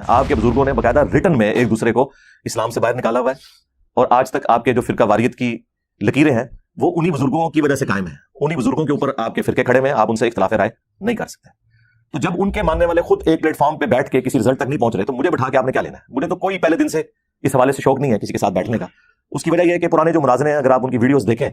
آپ کے بزرگوں نے باقاعدہ ریٹن میں ایک دوسرے کو اسلام سے باہر نکالا ہوا ہے، اور آج تک آپ کے جو فرقہ واریت کی لکیریں ہیں وہ انہی بزرگوں کی وجہ سے قائم ہیں، انہی بزرگوں کے اوپر آپ کے فرقے کھڑے ہوئے ہیں، آپ ان سے اختلاف رائے نہیں کر سکتے۔ تو جب ان کے ماننے والے خود ایک پلیٹ فارم پہ بیٹھ کے کسی رزلٹ تک نہیں پہنچ رہے تو مجھے بٹھا کے آپ نے کیا لینا ہے؟ مجھے تو کوئی پہلے دن سے اس حوالے سے شوق نہیں ہے کسی کے ساتھ بیٹھنے کا۔ اس کی وجہ یہ ہے کہ پرانے جو مناظرے ہیں اگر آپ ان کی ویڈیوز دیکھیں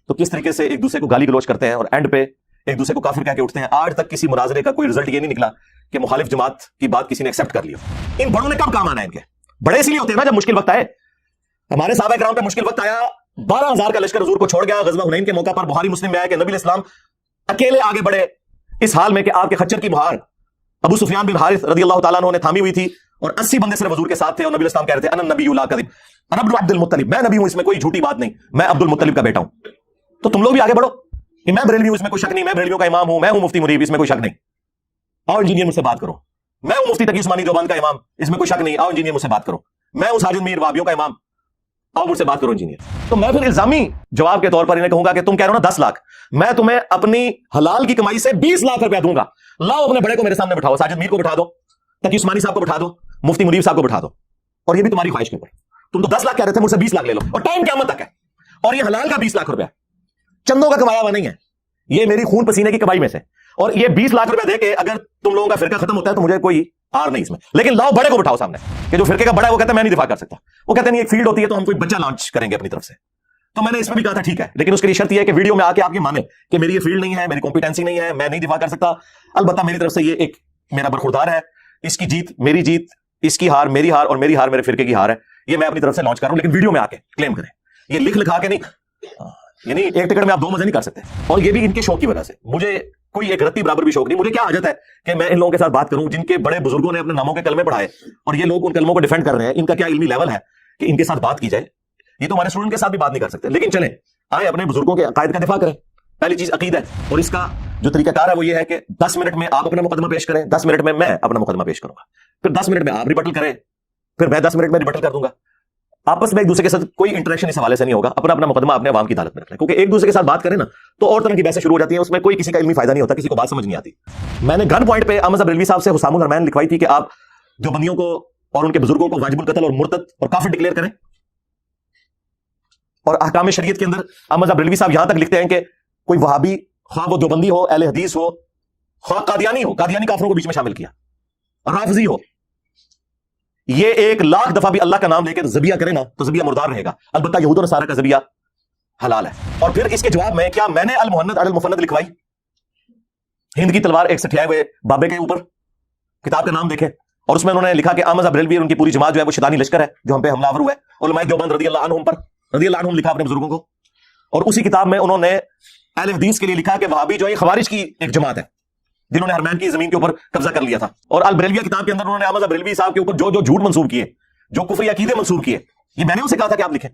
تو کس طریقے سے ایک دوسرے کو گالی گلوچ کرتے ہیں اور اینڈ پہ ایک دوسرے کو کافر کہہ کے اٹھتے ہیں۔ آج تک کسی مناظرے کا کوئی رزلٹ یہ نہیں نکلا کہ مخالف جماعت کی بات کسی نے ایکسپٹ کر لی ہو۔ ان بڑوں نے کب کام آنا ہے؟ ان کے بڑے اس لیے ہوتے ہیں نا جب مشکل وقت آئے۔ ہمارے صحابہ کرام پہ مشکل وقت آیا، 12,000 کا لشکر حضور کو چھوڑ گیا، غزوہ حنین کے موقع پر بخاری مسلم میں آیا کہ نبی اسلام اکیلے آگے بڑھے، اس حال میں کہ آپ کے خچر کی مہار ابو سفیان بن حارث رضی اللہ تعالیٰ عنہ نے تھامی ہوئی تھی، اور 80 بندے صرف حضور کے ساتھ تھے، اور نبی اسلام کہہ رہے تھے انا نبی لا کذب، انا ابن عبد المطلب، میں نبی ہوں، اس میں کوئی جھوٹی بات نہیں، میں عبد المطلب کا بیٹا ہوں۔ تو تم لوگ بھی آگے بڑھو کہ میں بریلوی ہوں، اس میں کوئی شک نہیں، میں بریلویوں کا امام ہوں، میں ہوں مفتی مریب، اس میں کوئی شک نہیں، آؤ انجینئر مجھ سے بات کرو، میں ہوں مفتی تقی عثمانی دیوبند کا امام، اس میں کوئی شک نہیں، آؤ انجینئر مجھ سے بات کرو، میں ہوں ساجد میر وہابیوں کا امام، آؤ مجھ سے بات کرو انجینئر۔ تو میں پھر الزامی جواب کے طور پر انہیں کہوں گا کہ تم کہہ رہے ہو نا 10 لاکھ، میں تمہیں اپنی حلال کی کمائی سے 20 لاکھ روپیہ دوں گا، لاؤ اپنے بڑے کو میرے سامنے بٹھاؤ، ساجد میر کو بٹھا دو، تقی عثمانی صاحب کو بٹھا دو، مفتی مریب صاحب کو بٹھا دو، اور یہ بھی تمہاری خواہش کے اوپر۔ تم تو 10 لاکھ کہہ رہے تھے، مجھ سے 20 لاکھ لے لو، اور ٹائم قیامت تک ہے، اور یہ حلال کا 20 لاکھ روپیہ چندوں کا کمایا ہوا نہیں ہے، یہ میری خون پسینے کی کمائی میں سے، اور یہ 20 لاکھ روپیہ دے کے اگر تم لوگوں کا فرقہ ختم ہوتا ہے تو مجھے کوئی آر نہیں اس میں، لیکن لاؤ بڑے کو بٹھاؤ سامنے، کہ جو فرقے کا بڑا ہے وہ کہتا ہے میں نہیں دفاع کر سکتا، وہ کہتے ہیں نہیں ایک فیلڈ ہوتی ہے تو ہم کوئی بچہ لانچ کریں گے اپنی طرف سے۔ تو میں نے اس میں بھی کہا تھا ٹھیک ہے، لیکن اس کے لیے شرط یہ ہے کہ ویڈیو میں آ کے آپ یہ مانیں کہ میری یہ فیلڈ نہیں ہے، میری کمپیٹنسی نہیں ہے، میں نہیں دفاع کر سکتا، البتہ میری طرف سے یہ ایک میرا برخوردار ہے، اس کی جیت میری جیت، اس کی ہار میری ہار، اور میری ہار میرے فرقے کی ہار ہے، یہ میں اپنی طرف سے لانچ کر رہا ہوں، لیکن ویڈیو میں آ کے کلیم کریں، یہ لکھ لکھا کے نہیں، یعنی ایک ٹکٹ میں آپ 2 مزے نہیں کر سکتے، اور یہ بھی ان کے شوق کی وجہ سے۔ مجھے کوئی ایک رتی برابر بھی شوق نہیں، مجھے کیا حاجت ہے کہ میں ان لوگوں کے ساتھ بات کروں جن کے بڑے بزرگوں نے اپنے ناموں کے کلمے پڑھائے اور یہ لوگ ان کلموں کو ڈیفینڈ کر رہے ہیں، ان کا کیا علمی لیول ہے کہ ان کے ساتھ بات کی جائے؟ یہ تو ہمارے اسٹوڈنٹ کے ساتھ بھی بات نہیں کر سکتے، لیکن چلیں آئے اپنے بزرگوں کے عقائد کا دفاع کریں۔ پہلی چیز عقیدہ ہے، اور اس کا جو طریقہ کار ہے وہ یہ ہے کہ 10 منٹ میں آپ اپنا مقدمہ پیش کریں، 10 منٹ میں میں اپنا مقدمہ پیش کروں گا، پھر 10 منٹ میں آپ ریبٹل کریں، پھر میں 10 منٹ میں ریبٹل کر دوں گا، آپس میں ایک دوسرے کے ساتھ کوئی انٹریکشن اس حوالے سے نہیں ہوگا، اپنا اپنا مقدمہ اپنے عوام کی عدالت میں رکھ لیں، کیونکہ ایک دوسرے کے ساتھ بات کریں نا تو اور طرح کی بحثیں شروع ہو جاتی ہیں، اس میں کوئی کسی کا علمی فائدہ نہیں ہوتا، کسی کو بات سمجھ نہیں آتی۔ میں نے گن پوائنٹ پہ احمد صاحب بریلوی صاحب سے حسام الحرمین لکھوائی تھی کہ آپ جو بندیوں کو اور ان کے بزرگوں کو واجب القتل اور مرتد اور کافر ڈکلیئر کریں، اور احکام شریعت کے اندر احمد صاحب بریلوی صاحب یہاں تک لکھتے ہیں کہ کوئی وہابی، خواہ وہ دیوبندی ہو، اہل حدیث ہو، خواہ قادیانی ہو، قادیانی کافروں کو بیچ میں شامل کیا، رافضی ہو، یہ 1,00,000 دفعہ بھی اللہ کا نام لے کے ذبیحہ کرے نا تو ذبیحہ مردار رہے گا، البتہ یہود و نصارہ کا ذبیحہ حلال ہے۔ اور پھر اس کے جواب میں کیا میں نے المہند علی المفند لکھوائی، ہند کی تلوار ایک سٹھائے ہوئے بابے کے اوپر، کتاب کا نام دیکھیں، اور اس میں انہوں نے لکھا کہ احمد بریلوی اور ان کی پوری جماعت جو ہے وہ شیطانی لشکر ہے جو ہم پہ حملہ آور ہوا ہے، علماء دیوبند رضی اللہ عنہم پر رضی اللہ عنہم لکھا اپنے بزرگوں کو، اور اسی کتاب میں انہوں نے اہل حدیث کے لیے لکھا کہ وہابی جو ہے خوارج کی ایک جماعت ہے جنہوں نے حرمین کی زمین کے اوپر قبضہ کر لیا تھا، اور البریلویہ کتاب کے اندر انہوں نے احمد بریلوی صاحب کے اوپر جو جھوٹ منسوب کیے، جو کفری عقیدے منسوب کیے، یہ میں نے اسے کہا تھا کہ آپ لکھیں۔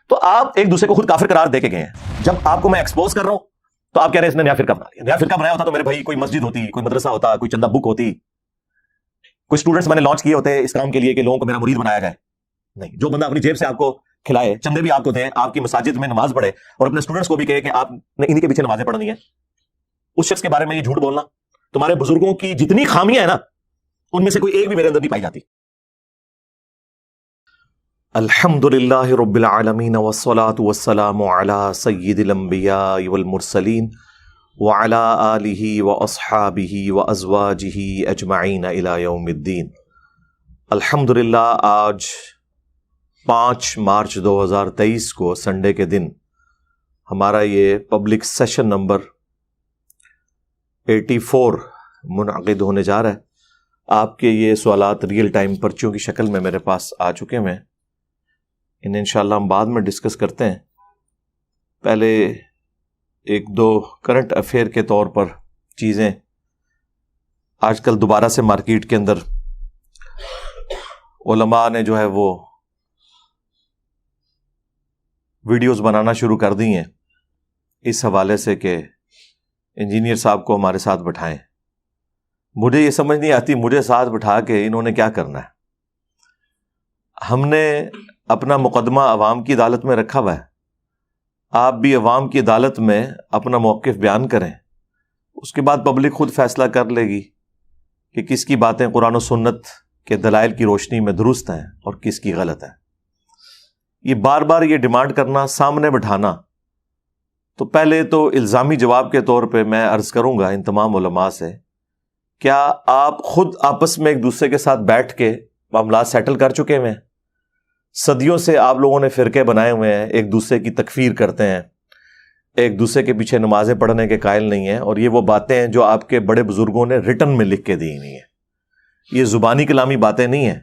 تو آپ ایک دوسرے کو خود کافر قرار دے کے گئے ہیں، جب آپ کو میں ایکسپوز کر رہا ہوں تو آپ کہہ رہے ہیں اس نے نیا فرقہ بنا لیا، نیا فرقہ بنایا ہوتا تو میرے بھائی کوئی مسجد ہوتی، کوئی مدرسہ ہوتا، کوئی چندہ بک ہوتی، کوئی اسٹوڈنٹس میں نے لانچ کیے ہوتے اس کام کے لیے کہ لوگوں کو میرا مرید بنایا جائے۔ نہیں، جو بندہ اپنی جیب سے آپ کو کھلائے، چندے بھی آپ کو دیں، آپ کی مساجد میں نماز پڑھے، اور اپنے اسٹوڈنٹس کو بھی کہے کہ آپ نے انہی کے پیچھے نمازیں پڑھنی ہے، اس شخص کے بارے میں یہ جھوٹ بولنا، تمہارے بزرگوں کی جتنی خامیاں ہیں نا ان میں سے کوئی ایک بھی میرے اندر نہیں پائی جاتی۔ الحمدللہ رب العالمین والصلاة والسلام علی سید الانبیاء والمرسلین وعلی آلہ واصحابہ وازواجہ اجمعین الی یوم الدین۔ الحمدللہ آج 5 مارچ 2023 کو سنڈے کے دن ہمارا یہ پبلک سیشن نمبر 84 منعقد ہونے جا رہا ہے۔ آپ کے یہ سوالات ریئل ٹائم پرچیوں کی شکل میں میرے پاس آ چکے ہیں، انہیں انشاءاللہ ہم بعد میں ڈسکس کرتے ہیں۔ پہلے 1-2 کرنٹ افیئر کے طور پر چیزیں، آج کل دوبارہ سے مارکیٹ کے اندر علماء نے جو ہے وہ ویڈیوز بنانا شروع کر دی ہیں اس حوالے سے کہ انجینئر صاحب کو ہمارے ساتھ بٹھائیں۔ مجھے یہ سمجھ نہیں آتی مجھے ساتھ بٹھا کے انہوں نے کیا کرنا ہے۔ ہم نے اپنا مقدمہ عوام کی عدالت میں رکھا ہوا ہے، آپ بھی عوام کی عدالت میں اپنا موقف بیان کریں، اس کے بعد پبلک خود فیصلہ کر لے گی کہ کس کی باتیں قرآن و سنت کہ دلائل کی روشنی میں درست ہیں اور کس کی غلط ہے. یہ بار بار یہ ڈیمانڈ کرنا، سامنے بٹھانا، تو پہلے تو الزامی جواب کے طور پہ میں عرض کروں گا ان تمام علماء سے، کیا آپ خود آپس میں ایک دوسرے کے ساتھ بیٹھ کے معاملات سیٹل کر چکے ہوئے ہیں؟ صدیوں سے آپ لوگوں نے فرقے بنائے ہوئے ہیں، ایک دوسرے کی تکفیر کرتے ہیں، ایک دوسرے کے پیچھے نمازیں پڑھنے کے قائل نہیں ہیں، اور یہ وہ باتیں ہیں جو آپ کے بڑے بزرگوں نے ریٹن میں لکھ کے دی نہیں ہیں. یہ زبانی کلامی باتیں نہیں ہیں.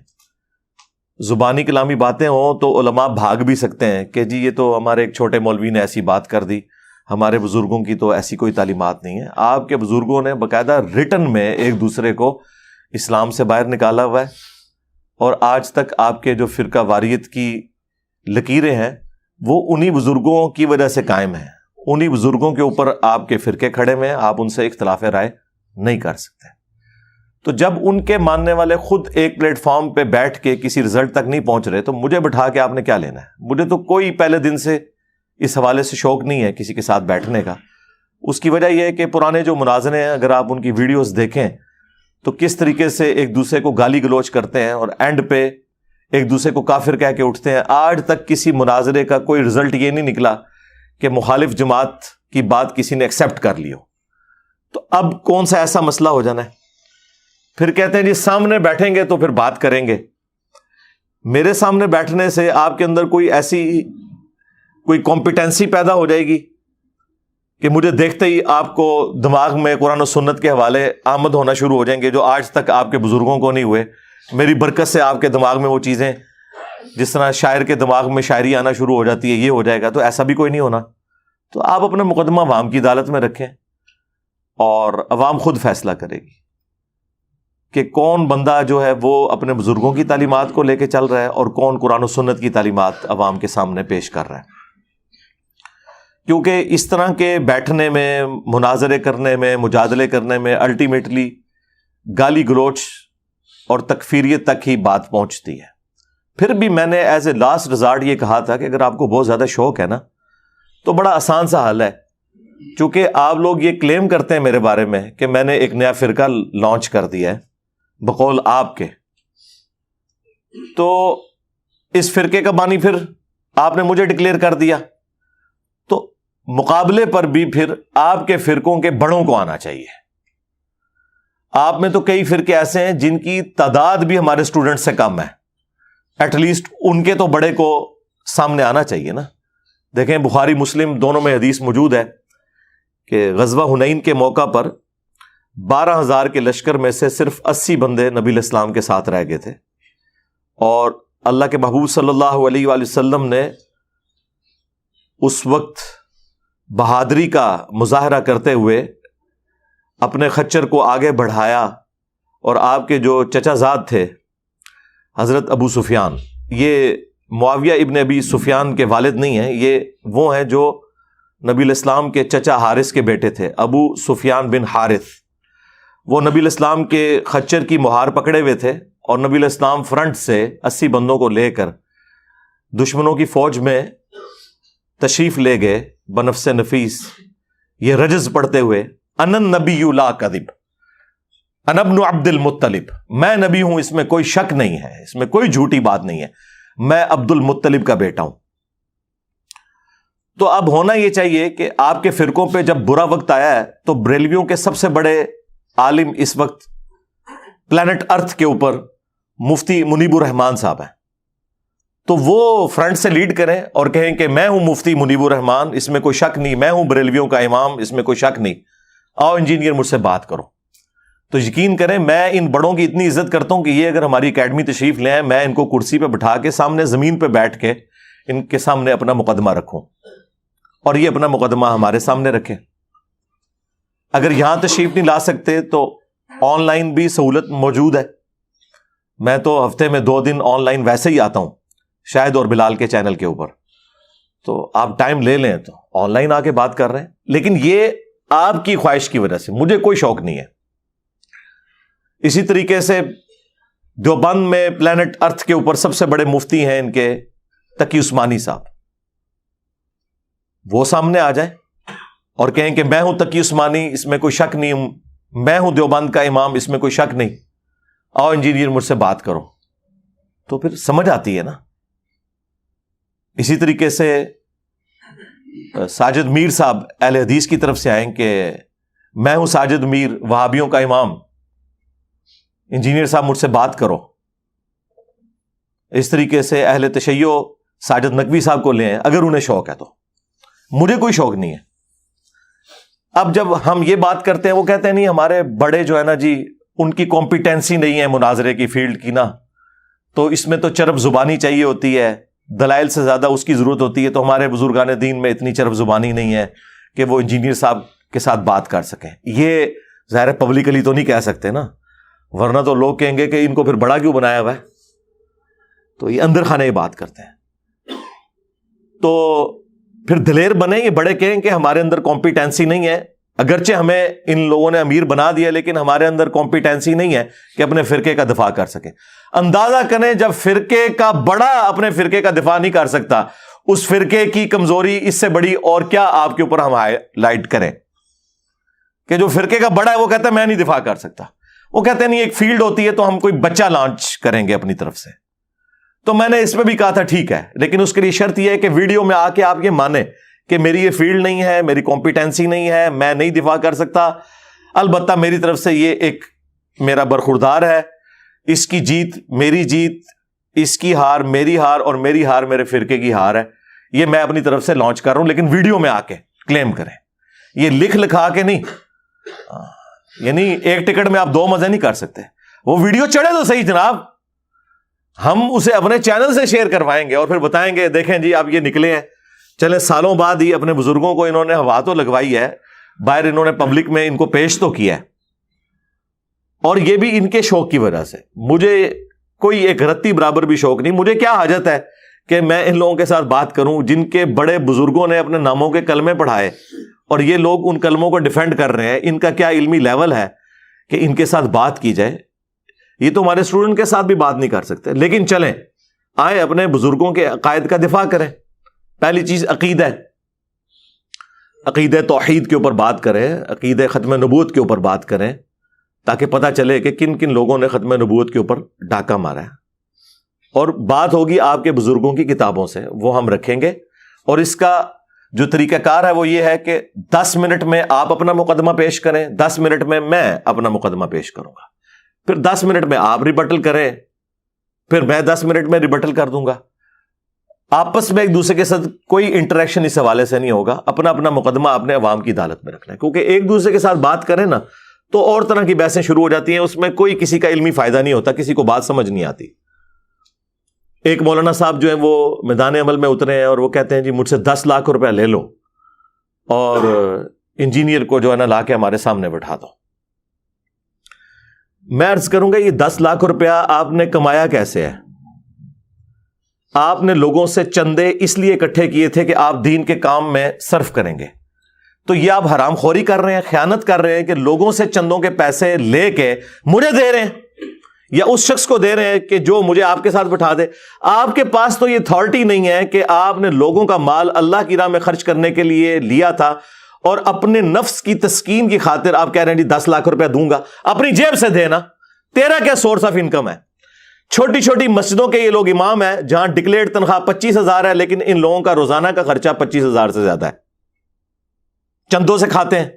زبانی کلامی باتیں ہوں تو علماء بھاگ بھی سکتے ہیں کہ جی یہ تو ہمارے ایک چھوٹے مولوی نے ایسی بات کر دی، ہمارے بزرگوں کی تو ایسی کوئی تعلیمات نہیں ہے. آپ کے بزرگوں نے باقاعدہ ریٹن میں ایک دوسرے کو اسلام سے باہر نکالا ہوا ہے، اور آج تک آپ کے جو فرقہ واریت کی لکیریں ہیں وہ انہی بزرگوں کی وجہ سے قائم ہیں. انہی بزرگوں کے اوپر آپ کے فرقے کھڑے ہوئے ہیں، آپ ان سے اختلاف رائے نہیں کر سکتے. تو جب ان کے ماننے والے خود ایک پلیٹ فارم پہ بیٹھ کے کسی رزلٹ تک نہیں پہنچ رہے تو مجھے بٹھا کے آپ نے کیا لینا ہے؟ مجھے تو کوئی پہلے دن سے اس حوالے سے شوق نہیں ہے کسی کے ساتھ بیٹھنے کا. اس کی وجہ یہ ہے کہ پرانے جو مناظرے ہیں، اگر آپ ان کی ویڈیوز دیکھیں تو کس طریقے سے ایک دوسرے کو گالی گلوچ کرتے ہیں اور اینڈ پہ ایک دوسرے کو کافر کہہ کے اٹھتے ہیں. آج تک کسی مناظرے کا کوئی رزلٹ یہ نہیں نکلا کہ مخالف جماعت کی بات کسی نے ایکسیپٹ کر لی ہو. تو اب کون سا ایسا مسئلہ ہو جانا ہے؟ پھر کہتے ہیں جی سامنے بیٹھیں گے تو پھر بات کریں گے. میرے سامنے بیٹھنے سے آپ کے اندر کوئی کمپیٹنسی پیدا ہو جائے گی کہ مجھے دیکھتے ہی آپ کو دماغ میں قرآن و سنت کے حوالے آمد ہونا شروع ہو جائیں گے جو آج تک آپ کے بزرگوں کو نہیں ہوئے. میری برکت سے آپ کے دماغ میں وہ چیزیں، جس طرح شاعر کے دماغ میں شاعری آنا شروع ہو جاتی ہے، یہ ہو جائے گا. تو ایسا بھی کوئی نہیں ہونا. تو آپ اپنا مقدمہ عوام کی عدالت میں رکھیں اور عوام خود فیصلہ کرے گی کہ کون بندہ جو ہے وہ اپنے بزرگوں کی تعلیمات کو لے کے چل رہا ہے اور کون قرآن و سنت کی تعلیمات عوام کے سامنے پیش کر رہا ہے. کیونکہ اس طرح کے بیٹھنے میں، مناظرے کرنے میں، مجادلے کرنے میں الٹیمیٹلی گالی گلوچ اور تکفیریت تک ہی بات پہنچتی ہے. پھر بھی میں نے ایز اے لاسٹ ریزارٹ یہ کہا تھا کہ اگر آپ کو بہت زیادہ شوق ہے نا تو بڑا آسان سا حل ہے. چونکہ آپ لوگ یہ کلیم کرتے ہیں میرے بارے میں کہ میں نے ایک نیا فرقہ لانچ کر دیا ہے بقول آپ کے، تو اس فرقے کا بانی پھر آپ نے مجھے ڈکلیئر کر دیا، تو مقابلے پر بھی پھر آپ کے فرقوں کے بڑوں کو آنا چاہیے. آپ میں تو کئی فرقے ایسے ہیں جن کی تعداد بھی ہمارے اسٹوڈنٹ سے کم ہے، ایٹ لیسٹ ان کے تو بڑے کو سامنے آنا چاہیے نا. دیکھیں بخاری مسلم دونوں میں حدیث موجود ہے کہ غزوہ حنین کے موقع پر 12,000 کے لشکر میں سے صرف 80 بندے نبی علیہ السلام کے ساتھ رہ گئے تھے، اور اللہ کے محبوب صلی اللہ علیہ وآلہ وسلم نے اس وقت بہادری کا مظاہرہ کرتے ہوئے اپنے خچر کو آگے بڑھایا، اور آپ کے جو چچا زاد تھے حضرت ابو سفیان، یہ معاویہ ابن ابی سفیان کے والد نہیں ہیں، یہ وہ ہیں جو نبی علیہ السلام کے چچا حارث کے بیٹے تھے، ابو سفیان بن حارث. وہ نبی علیہ السلام کے خچر کی مہار پکڑے ہوئے تھے، اور نبی علیہ السلام فرنٹ سے 80 بندوں کو لے کر دشمنوں کی فوج میں تشریف لے گئے بنفس نفیس، یہ رجز پڑھتے ہوئے انا النبی لا کذب انا ابن عبد المطلب، میں نبی ہوں، اس میں کوئی شک نہیں ہے، اس میں کوئی جھوٹی بات نہیں ہے، میں عبد المطلب کا بیٹا ہوں. تو اب ہونا یہ چاہیے کہ آپ کے فرقوں پہ جب برا وقت آیا ہے تو بریلویوں کے سب سے بڑے عالم اس وقت پلانٹ ارتھ کے اوپر مفتی منیب الرحمان صاحب ہیں، تو وہ فرنٹ سے لیڈ کریں اور کہیں کہ میں ہوں مفتی منیب الرحمان، اس میں کوئی شک نہیں، میں ہوں بریلویوں کا امام، اس میں کوئی شک نہیں، آؤ انجینئر مجھ سے بات کرو. تو یقین کریں میں ان بڑوں کی اتنی عزت کرتا ہوں کہ یہ اگر ہماری اکیڈمی تشریف لے آئیں، میں ان کو کرسی پہ بٹھا کے سامنے زمین پہ بیٹھ کے ان کے سامنے اپنا مقدمہ رکھوں اور یہ اپنا مقدمہ ہمارے سامنے رکھیں. اگر یہاں تشریف نہیں لا سکتے تو آن لائن بھی سہولت موجود ہے. میں تو ہفتے میں 2 دن آن لائن ویسے ہی آتا ہوں شاہد اور بلال کے چینل کے اوپر، تو آپ ٹائم لے لیں تو آن لائن آ کے بات کر رہے ہیں. لیکن یہ آپ کی خواہش کی وجہ سے، مجھے کوئی شوق نہیں ہے. اسی طریقے سے دیوبند میں پلانٹ ارتھ کے اوپر سب سے بڑے مفتی ہیں ان کے تقی عثمانی صاحب، وہ سامنے آ جائیں اور کہیں کہ میں ہوں تقی عثمانی، اس میں کوئی شک نہیں، میں ہوں دیوبند کا امام، اس میں کوئی شک نہیں. آؤ انجینئر مجھ سے بات کرو، تو پھر سمجھ آتی ہے نا. اسی طریقے سے ساجد میر صاحب اہل حدیث کی طرف سے آئیں کہ میں ہوں ساجد میر، وہابیوں کا امام، انجینئر صاحب مجھ سے بات کرو. اس طریقے سے اہل تشیع ساجد نقوی صاحب کو لیں اگر انہیں شوق ہے تو. مجھے کوئی شوق نہیں ہے. اب جب ہم یہ بات کرتے ہیں وہ کہتے ہیں نہیں ہمارے بڑے جو ہے نا جی ان کی کمپیٹنسی نہیں ہے مناظرے کی فیلڈ کی نا، تو اس میں تو چرب زبانی چاہیے ہوتی ہے، دلائل سے زیادہ اس کی ضرورت ہوتی ہے، تو ہمارے بزرگان دین میں اتنی چرب زبانی نہیں ہے کہ وہ انجینئر صاحب کے ساتھ بات کر سکیں. یہ ظاہر پبلکلی تو نہیں کہہ سکتے نا، ورنہ تو لوگ کہیں گے کہ ان کو پھر بڑا کیوں بنایا ہوا ہے. تو یہ اندر خانے یہ بات کرتے ہیں. تو پھر دلیر بنے، یہ بڑے کہیں کہ ہمارے اندر کمپیٹنسی نہیں ہے، اگرچہ ہمیں ان لوگوں نے امیر بنا دیا لیکن ہمارے اندر کمپیٹنسی نہیں ہے کہ اپنے فرقے کا دفاع کر سکیں. اندازہ کریں جب فرقے کا بڑا اپنے فرقے کا دفاع نہیں کر سکتا، اس فرقے کی کمزوری اس سے بڑی اور کیا آپ کے اوپر ہم ہائی لائٹ کریں کہ جو فرقے کا بڑا ہے وہ کہتا ہے میں نہیں دفاع کر سکتا. وہ کہتے ہیں نہیں ایک فیلڈ ہوتی ہے تو ہم کوئی بچہ لانچ کریں گے اپنی طرف سے. تو میں نے اس میں بھی کہا تھا ٹھیک ہے، لیکن اس کے لیے شرط یہ ہے کہ ویڈیو میں آ کے آپ یہ مانیں کہ میری یہ فیلڈ نہیں ہے، میری کمپیٹنسی نہیں ہے، میں نہیں دفاع کر سکتا. البتہ میری طرف سے یہ ایک میرا برخوردار ہے، اس کی جیت میری جیت، اس کی ہار میری ہار، اور میری ہار میرے فرقے کی ہار ہے. یہ میں اپنی طرف سے لانچ کر رہا ہوں، لیکن ویڈیو میں آ کے کلیم کریں، یہ لکھ لکھا کے نہیں. یعنی ایک ٹکٹ میں آپ دو مزے نہیں کر سکتے. وہ ویڈیو چڑھے تو صحیح جناب، ہم اسے اپنے چینل سے شیئر کروائیں گے اور پھر بتائیں گے دیکھیں جی آپ یہ نکلے ہیں. چلے سالوں بعد ہی اپنے بزرگوں کو انہوں نے ہوا تو لگوائی ہے، باہر انہوں نے پبلک میں ان کو پیش تو کیا ہے، اور یہ بھی ان کے شوق کی وجہ سے. مجھے کوئی ایک رتی برابر بھی شوق نہیں. مجھے کیا حاجت ہے کہ میں ان لوگوں کے ساتھ بات کروں جن کے بڑے بزرگوں نے اپنے ناموں کے کلمے پڑھائے اور یہ لوگ ان کلموں کو ڈیفینڈ کر رہے ہیں. ان کا کیا علمی لیول ہے کہ ان کے ساتھ بات کی جائے. یہ تو ہمارے اسٹوڈنٹ کے ساتھ بھی بات نہیں کر سکتے. لیکن چلیں آئے اپنے بزرگوں کے عقائد کا دفاع کریں. پہلی چیز عقیدہ ہے، عقیدہ توحید کے اوپر بات کریں، عقیدہ ختم نبوت کے اوپر بات کریں، تاکہ پتہ چلے کہ کن کن لوگوں نے ختم نبوت کے اوپر ڈاکہ مارا ہے. اور بات ہوگی آپ کے بزرگوں کی کتابوں سے، وہ ہم رکھیں گے. اور اس کا جو طریقہ کار ہے وہ یہ ہے کہ 10 منٹ میں آپ اپنا مقدمہ پیش کریں، 10 منٹ میں میں اپنا مقدمہ پیش کروں گا، پھر 10 منٹ میں آپ ریبٹل کریں، پھر میں 10 منٹ میں ریبٹل کر دوں گا. آپس میں ایک دوسرے کے ساتھ کوئی انٹریکشن اس حوالے سے نہیں ہوگا. اپنا اپنا مقدمہ اپنے عوام کی عدالت میں رکھنا ہے، کیونکہ ایک دوسرے کے ساتھ بات کریں نا تو اور طرح کی بحثیں شروع ہو جاتی ہیں، اس میں کوئی کسی کا علمی فائدہ نہیں ہوتا، کسی کو بات سمجھ نہیں آتی. ایک مولانا صاحب جو ہیں وہ میدان عمل میں اترے ہیں اور وہ کہتے ہیں جی مجھ سے 10 لاکھ روپے لے لو اور انجینئر کو جو ہے نا لا کے ہمارے سامنے بٹھا دو. میں عرض کروں گا یہ 10 لاکھ روپیہ آپ نے کمایا کیسے ہے؟ آپ نے لوگوں سے چندے اس لیے اکٹھے کیے تھے کہ آپ دین کے کام میں صرف کریں گے. تو یہ آپ حرام خوری کر رہے ہیں، خیانت کر رہے ہیں کہ لوگوں سے چندوں کے پیسے لے کے مجھے دے رہے ہیں یا اس شخص کو دے رہے ہیں کہ جو مجھے آپ کے ساتھ بٹھا دے. آپ کے پاس تو یہ اتھارٹی نہیں ہے کہ آپ نے لوگوں کا مال اللہ کی راہ میں خرچ کرنے کے لیے لیا تھا اور اپنے نفس کی تسکین کی خاطر آپ کہہ رہے ہیں جی 10 لاکھ روپے دوں گا. اپنی جیب سے دینا، تیرا کیا سورس آف انکم ہے؟ چھوٹی چھوٹی مسجدوں کے یہ لوگ امام ہیں جہاں ڈکلیئرڈ تنخواہ 25,000 ہے، لیکن ان لوگوں کا روزانہ کا خرچہ 25,000 سے زیادہ ہے، چندوں سے کھاتے ہیں.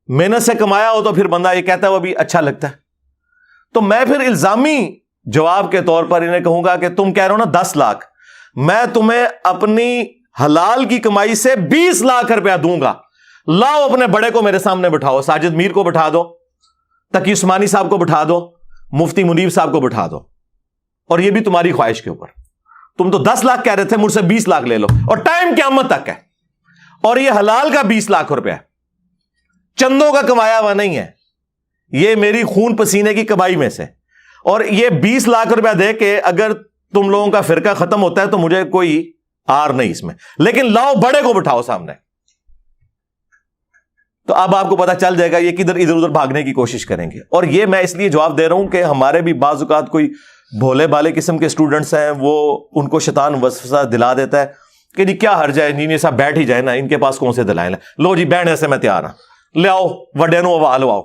محنت سے کمایا ہو تو پھر بندہ یہ کہتا ہے وہ بھی اچھا لگتا ہے. تو میں پھر الزامی جواب کے طور پر انہیں کہوں گا کہ تم کہہ رہے ہو نا 10 لاکھ، میں تمہیں اپنی حلال کی کمائی سے 20 لاکھ روپیہ دوں گا. لاؤ اپنے بڑے کو میرے سامنے بٹھاؤ، ساجد میر کو بٹھا دو، تقی عثمانی صاحب کو بٹھا دو، مفتی منیب صاحب کو بٹھا دو. اور یہ بھی تمہاری خواہش کے اوپر. تم تو 10 لاکھ کہہ رہے تھے، مجھ سے 20 لاکھ لے لو، اور ٹائم قیامت تک ہے. اور یہ حلال کا 20 لاکھ روپیہ چندوں کا کمایا ہوا نہیں ہے، یہ میری خون پسینے کی کمائی میں سے. اور یہ 20 لاکھ روپیہ دے کے اگر تم لوگوں کا فرقہ ختم ہوتا ہے تو مجھے کوئی آر نہیں اس میں، لیکن لاؤ بڑے کو بٹھاؤ سامنے. تو اب آپ کو پتا چل جائے گا یہ کدھر ادھر ادھر بھاگنے کی کوشش کریں گے. اور یہ میں اس لیے جواب دے رہا ہوں کہ ہمارے بھی بعض اوقات کوئی بھولے بالے قسم کے اسٹوڈنٹس ہیں، وہ ان کو شیطان وسوسہ دلا دیتا ہے کہ جی کیا حرج ہے، انجینئر صاحب بیٹھ ہی جائے نا، ان کے پاس کون سے دلائل ہیں، لو جی بہن ایسے میں تیار ہوں، لے آؤ وڈے نو آواز آؤ.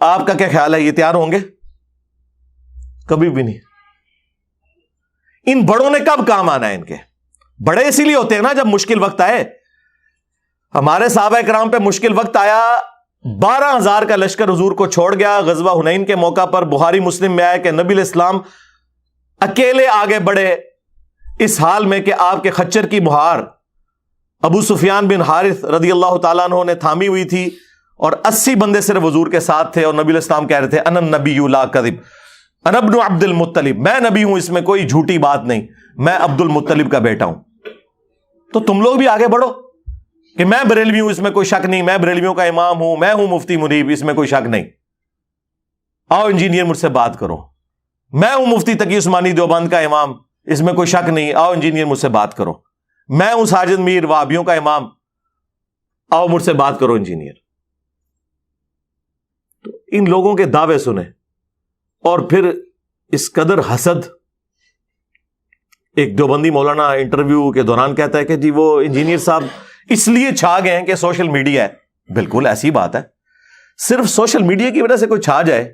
آپ کا کیا خیال ہے، یہ تیار ہوں گے؟ کبھی بھی نہیں۔ ان بڑوں نے کب کام آنا ہے؟ ان کے بڑے اسی لیے ہوتے ہیں نا جب مشکل وقت آئے۔ ہمارے صحابہ کرام پہ مشکل وقت آیا، 12,000 کا لشکر حضور کو چھوڑ گیا۔ غزوہ حنین کے موقع پر بخاری مسلم میں آیا کہ نبی علیہ السلام اکیلے آگے بڑھے، اس حال میں کہ آپ کے خچر کی مہار ابو سفیان بن حارث رضی اللہ تعالیٰ عنہ نے تھامی ہوئی تھی، اور 80 بندے صرف حضور کے ساتھ تھے، اور نبی علیہ السلام کہہ رہے تھے انا النبی لا کذب، انا ابن عبد المطلب، میں نبی ہوں، اس میں کوئی جھوٹی بات نہیں، میں عبد المطلب کا بیٹا ہوں۔ تو تم لوگ بھی آگے بڑھو کہ میں بریلوی ہوں، اس میں کوئی شک نہیں، میں بریلویوں کا امام ہوں، میں ہوں مفتی منیب، اس میں کوئی شک نہیں، آؤ انجینئر مجھ سے بات کرو، میں ہوں مفتی تقی عثمانی دیوبند کا امام، اس میں کوئی شک نہیں، آؤ انجینئر مجھ سے بات کرو، میں ہوں ساجد میر وہابیوں کا امام، آؤ مجھ سے بات کرو انجینئر۔ تو ان لوگوں کے دعوے سنے، اور پھر اس قدر حسد۔ ایک دیوبندی مولانا انٹرویو کے دوران کہتا ہے کہ جی وہ انجینئر صاحب اس لیے چھا گئے ہیں کہ سوشل میڈیا ہے۔ بالکل ایسی بات ہے، صرف سوشل میڈیا کی وجہ سے کوئی چھا جائے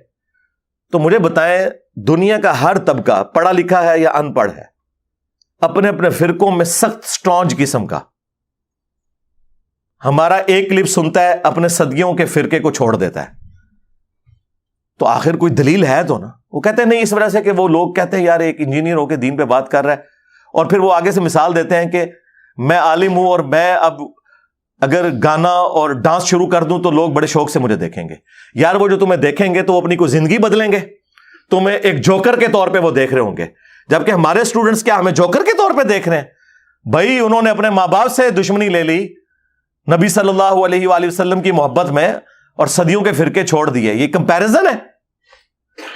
تو مجھے بتائیں، دنیا کا ہر طبقہ پڑھا لکھا ہے یا ان پڑھ ہے، اپنے اپنے فرقوں میں سخت سٹرانج قسم کا، ہمارا ایک کلپ سنتا ہے اپنے صدیوں کے فرقے کو چھوڑ دیتا ہے، تو آخر کوئی دلیل ہے تو نا۔ وہ کہتے ہیں نہیں، اس وجہ سے کہ وہ لوگ کہتے ہیں یار ایک انجینئر ہو کے دین پہ بات کر رہا ہے، اور پھر وہ آگے سے مثال دیتے ہیں کہ میں عالم ہوں اور میں اب اگر گانا اور ڈانس شروع کر دوں تو لوگ بڑے شوق سے مجھے دیکھیں گے۔ یار وہ جو تمہیں دیکھیں گے تو وہ اپنی کوئی زندگی بدلیں گے، تمہیں ایک جوکر کے طور پہ وہ دیکھ رہے ہوں گے، جبکہ ہمارے اسٹوڈنٹس کیا ہمیں جوکر کے طور پہ دیکھ رہے ہیں؟ بھائی انہوں نے اپنے ماں باپ سے دشمنی لے لی نبی صلی اللہ علیہ وآلہ وسلم کی محبت میں، اور صدیوں کے فرقے چھوڑ دیے۔ یہ کمپیرزن ہے۔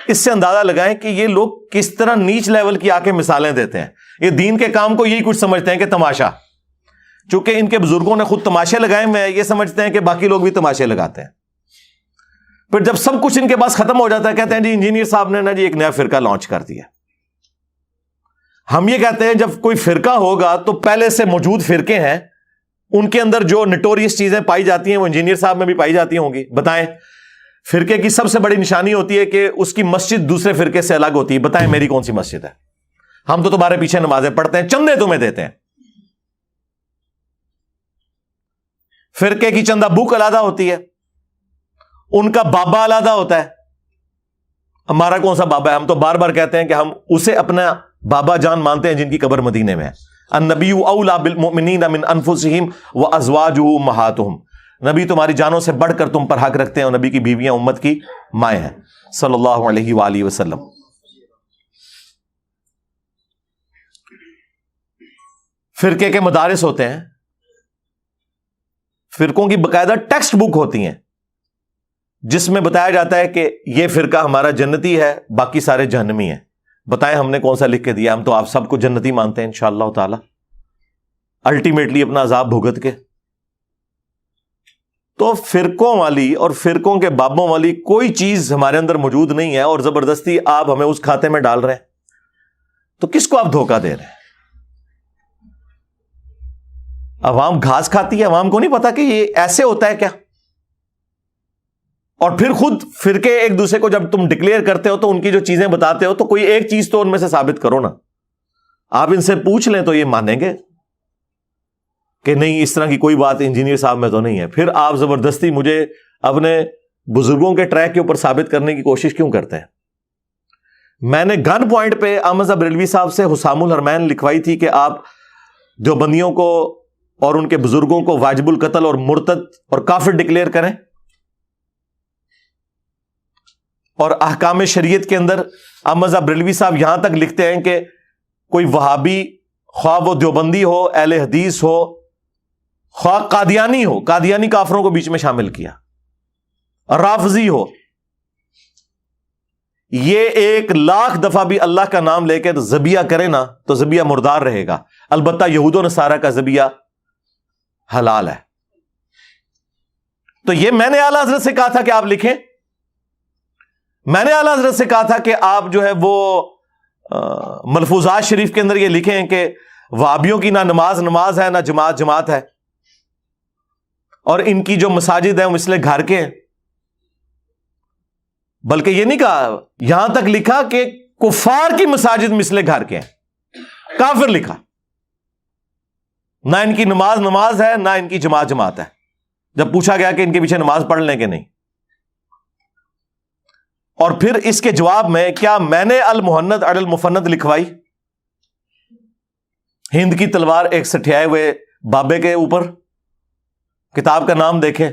اس سے اندازہ لگائیں کہ یہ لوگ کس طرح نیچ لیول کی آ کے مثالیں دیتے ہیں۔ یہ دین کے کام کو یہی کچھ سمجھتے ہیں کہ تماشا، چونکہ ان کے بزرگوں نے خود تماشے لگائے ہوئے ہیں، یہ سمجھتے ہیں کہ باقی لوگ بھی تماشے لگاتے ہیں۔ پھر جب سب کچھ ان کے پاس ختم ہو جاتا ہے، کہتے ہیں جی انجینئر صاحب نے نا جی ایک نیا فرقہ لانچ کر دیا۔ ہم یہ کہتے ہیں جب کوئی فرقہ ہوگا تو پہلے سے موجود فرقے ہیں، ان کے اندر جو نٹوریس چیزیں پائی جاتی ہیں وہ انجینئر صاحب میں بھی پائی جاتی ہوں گی۔ بتائیں، فرقے کی سب سے بڑی نشانی ہوتی ہے کہ اس کی مسجد دوسرے فرقے سے الگ ہوتی ہے۔ بتائیں میری کون سی مسجد ہے؟ ہم تو تمہارے پیچھے نمازیں پڑھتے ہیں، چندے تمہیں دیتے ہیں۔ فرقے کی چندہ بک علیحدہ ہوتی ہے، ان کا بابا علیحدہ ہوتا ہے۔ ہمارا کون سا بابا ہے؟ ہم تو بار بار کہتے ہیں کہ ہم اسے اپنا بابا جان مانتے ہیں جن کی قبر مدینے میں ہے۔ النبی اولی بالمؤمنین من انفسہم وازواجہ امہاتہم، نبی تمہاری جانوں سے بڑھ کر تم پر حق رکھتے ہیں، اور نبی کی بیویاں امت کی مائیں ہیں صلی اللہ علیہ وآلہ وسلم۔ فرقے کے مدارس ہوتے ہیں، فرقوں کی باقاعدہ ٹیکسٹ بک ہوتی ہیں جس میں بتایا جاتا ہے کہ یہ فرقہ ہمارا جنتی ہے، باقی سارے جہنمی ہیں۔ بتائیں ہم نے کون سا لکھ کے دیا؟ ہم تو آپ سب کو جنتی مانتے ہیں انشاءاللہ تعالی، الٹیمیٹلی اپنا عذاب بھگت کے۔ تو فرقوں والی اور فرقوں کے بابوں والی کوئی چیز ہمارے اندر موجود نہیں ہے، اور زبردستی آپ ہمیں اس کھاتے میں ڈال رہے ہیں، تو کس کو آپ دھوکہ دے رہے ہیں؟ عوام گھاس کھاتی ہے، عوام کو نہیں پتا کہ یہ ایسے ہوتا ہے کیا؟ اور پھر خود فرقے ایک دوسرے کو جب تم ڈکلیئر کرتے ہو تو ان کی جو چیزیں بتاتے ہو تو کوئی ایک چیز تو ان میں سے ثابت کرو نا۔ آپ ان سے پوچھ لیں تو یہ مانیں گے کہ نہیں اس طرح کی کوئی بات انجینئر صاحب میں تو نہیں ہے۔ پھر آپ زبردستی مجھے اپنے بزرگوں کے ٹریک کے اوپر ثابت کرنے کی کوشش کیوں کرتے ہیں؟ میں نے گن پوائنٹ پہ احمد بریلوی صاحب سے حسام الحرمین لکھوائی تھی کہ آپ دیوبندیوں کو اور ان کے بزرگوں کو واجب القتل اور مرتد اور کافر ڈکلیئر کریں، اور احکام شریعت کے اندر احمد بریلوی صاحب یہاں تک لکھتے ہیں کہ کوئی وہابی، خواہ وہ دیوبندی ہو، اہل حدیث ہو، خواہ قادیانی ہو، قادیانی کافروں کو بیچ میں شامل کیا، رافضی ہو، یہ 1,00,000 دفعہ بھی اللہ کا نام لے کے ذبیحہ کرے نا تو ذبیحہ مردار رہے گا۔ البتہ یہود و نصارہ کا ذبیحہ حلال ہے۔ تو یہ میں نے اعلیٰ حضرت سے کہا تھا کہ آپ لکھیں، میں نے اعلیٰ حضرت سے کہا تھا کہ آپ جو ہے وہ ملفوظات شریف کے اندر یہ لکھیں کہ وہابیوں کی نہ نماز نماز ہے، نہ جماعت جماعت ہے، اور ان کی جو مساجد ہیں وہ مثل گھر کے ہیں۔ بلکہ یہ نہیں کہا، یہاں تک لکھا کہ کفار کی مساجد مثل گھر کے ہیں، کافر لکھا، نہ ان کی نماز ہے، نہ ان کی جماعت ہے. جب پوچھا گیا کہ ان کے پیچھے نماز پڑھ لیں کہ نہیں، اور پھر اس کے جواب میں کیا میں نے المہند علی المفند لکھوائی، ہند کی تلوار ایک سٹھیائے ہوئے بابے کے اوپر، کتاب کا نام دیکھیں،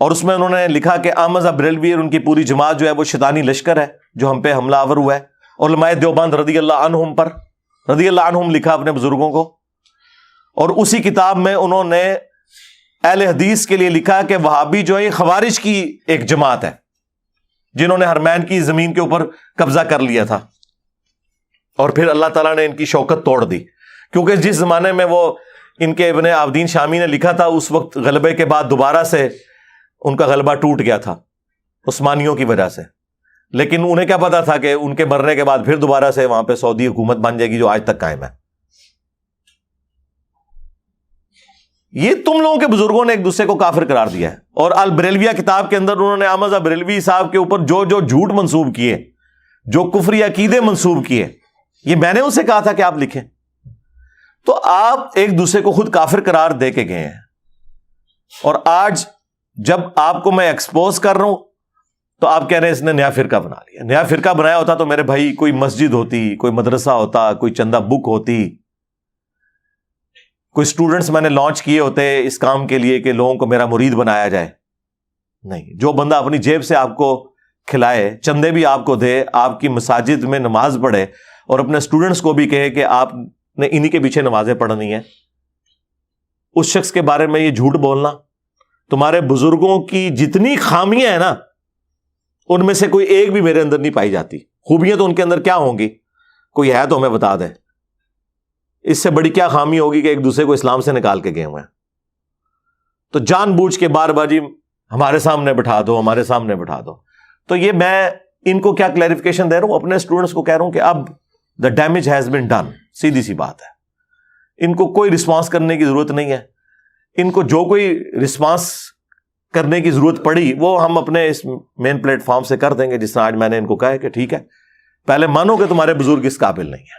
اور اس میں انہوں نے لکھا کہ احمد بریلوی اور ان کی پوری جماعت جو ہے وہ شیطانی لشکر ہے جو ہم پہ حملہ آور ہوا ہے. علماء دیوبند رضی اللہ عنہم لکھا اپنے بزرگوں کو. اور اسی کتاب میں انہوں نے اہل حدیث کے لیے لکھا کہ وہابی جو ہے یہ خوارج کی ایک جماعت ہے جنہوں نے حرمین کی زمین کے اوپر قبضہ کر لیا تھا، اور پھر اللہ تعالیٰ نے ان کی شوکت توڑ دی، کیونکہ جس زمانے میں وہ ان کے ابن عابدین شامی نے لکھا تھا اس وقت غلبے کے بعد دوبارہ سے ان کا غلبہ ٹوٹ گیا تھا عثمانیوں کی وجہ سے. لیکن انہیں کیا پتا تھا کہ ان کے مرنے کے بعد پھر دوبارہ سے وہاں پہ سعودی حکومت بن جائے گی جو آج تک قائم ہے. یہ تم لوگوں کے بزرگوں نے ایک دوسرے کو کافر قرار دیا ہے. اور البریلویہ کتاب کے اندر انہوں نے احمد بریلوی صاحب کے اوپر جو جھوٹ منسوب کیے، جو کفری عقیدے منسوب کیے، یہ میں نے ان سے کہا تھا کہ آپ لکھیں. تو آپ ایک دوسرے کو خود کافر قرار دے کے گئے ہیں، اور آج جب آپ کو میں ایکسپوز کر رہا ہوں تو آپ کہہ رہے ہیں اس نے نیا فرقہ بنا لیا. نیا فرقہ بنایا ہوتا تو میرے بھائی کوئی مسجد ہوتی، کوئی مدرسہ ہوتا، کوئی چندہ بک ہوتی، کوئی سٹوڈنٹس میں نے لانچ کیے ہوتے اس کام کے لیے کہ لوگوں کو میرا مرید بنایا جائے. نہیں، جو بندہ اپنی جیب سے آپ کو کھلائے، چندے بھی آپ کو دے، آپ کی مساجد میں نماز پڑھے، اور اپنے سٹوڈنٹس کو بھی کہے کہ آپ نے انہی کے پیچھے نمازیں پڑھنی ہیں، اس شخص کے بارے میں یہ جھوٹ بولنا. تمہارے بزرگوں کی جتنی خامیاں ہیں نا، ان میں سے کوئی ایک بھی میرے اندر نہیں پائی جاتی. خوبیاں تو ان کے اندر کیا ہوں گی، کوئی ہے تو ہمیں بتا دیں. اس سے بڑی کیا خامی ہوگی کہ ایک دوسرے کو اسلام سے نکال کے گئے ہوئے ہیں. تو جان بوجھ کے بار بار جی ہمارے سامنے بٹھا دو، ہمارے سامنے بٹھا دو. تو یہ میں ان کو کیا کلیریفیکیشن دے رہا ہوں، اپنے اسٹوڈنٹس کو کہہ رہا ہوں کہ اب the damage has been done. سیدھی سی بات ہے، ان کو کوئی رسپانس کرنے کی ضرورت نہیں ہے. ان کو جو کوئی رسپانس کرنے کی ضرورت پڑی وہ ہم اپنے اس مین پلیٹ فارم سے کر دیں گے، جس طرح آج میں نے ان کو کہا ہے کہ ٹھیک ہے، پہلے مانو کہ تمہارے بزرگ اس قابل نہیں ہیں،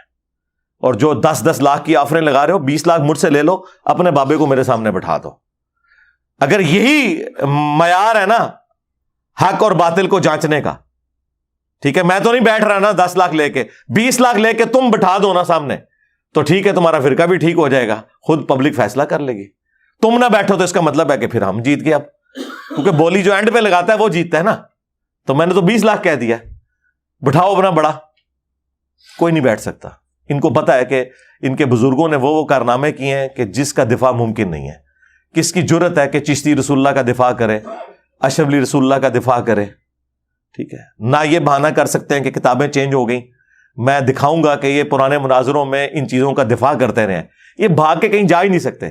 اور جو 10-10 لاکھ کی آفریں لگا رہے ہو، 20 لاکھ مجھ سے لے لو، اپنے بابے کو میرے سامنے بٹھا دو. اگر یہی معیار ہے نا حق اور باطل کو جانچنے کا، ٹھیک ہے، میں تو نہیں بیٹھ رہا نا 10 لاکھ لے کے، 20 لاکھ لے کے تم بٹھا دو نا سامنے، تو ٹھیک ہے، تمہارا فرقہ بھی ٹھیک ہو جائے گا، خود پبلک فیصلہ کر لے گی. تم نہ بیٹھو تو اس کا مطلب ہے کہ پھر ہم جیت گئے. اب کیونکہ بولی جو اینڈ پہ لگاتا ہے وہ جیتتا ہے نا. تو میں نے تو 20 لاکھ کہہ دیا، بٹھاؤ اپنا بڑا، کوئی نہیں بیٹھ سکتا. ان کو پتا ہے کہ ان کے بزرگوں نے وہ کارنامے کیے ہیں کہ جس کا دفاع ممکن نہیں ہے. کس کی جرت ہے کہ چشتی رسول اللہ کا دفاع کرے، اشرف علی رسول اللہ کا دفاع کرے؟ ٹھیک ہے، نہ یہ بہانہ کر سکتے ہیں کہ کتابیں چینج ہو گئیں، میں دکھاؤں گا کہ یہ پرانے مناظروں میں ان چیزوں کا دفاع کرتے رہے. یہ بھاگ کے کہیں جا ہی نہیں سکتے.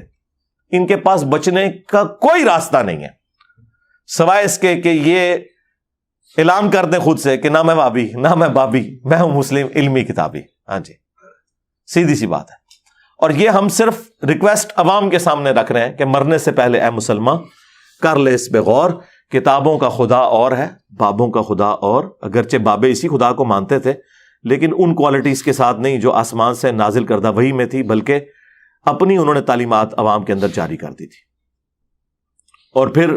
ان کے پاس بچنے کا کوئی راستہ نہیں ہے سوائے اس کے کہ یہ اعلان کر دیں خود سے کہ نہ میں وابی، نہ میں بابی، میں ہوں مسلم علمی کتابی. ہاں جی، سیدھی سی بات ہے. اور یہ ہم صرف ریکویسٹ عوام کے سامنے رکھ رہے ہیں کہ مرنے سے پہلے اے مسلمان کر لے اس پہ غور. کتابوں کا خدا اور ہے، بابوں کا خدا اور. اگرچہ بابے اسی خدا کو مانتے تھے لیکن ان کوالٹیز کے ساتھ نہیں جو آسمان سے نازل کردہ وحی میں تھی، بلکہ اپنی انہوں نے تعلیمات عوام کے اندر جاری کر دی تھی. اور پھر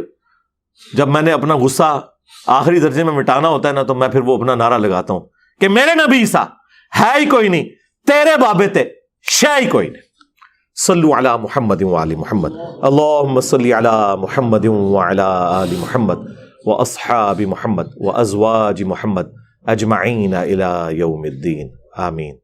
جب میں نے اپنا غصہ آخری درجے میں مٹانا ہوتا ہے نا، تو میں پھر وہ اپنا نعرہ لگاتا ہوں کہ میرے نبی عیسیٰ ہے ہی کوئی نہیں، تیرے بابے تے شے ہی کوئی نہیں. صلو علی محمد وعلی محمد، اللہم صلی علی محمد وعلی آل محمد واصحاب محمد وازواج محمد اجمعین الی یوم الدین، آمین.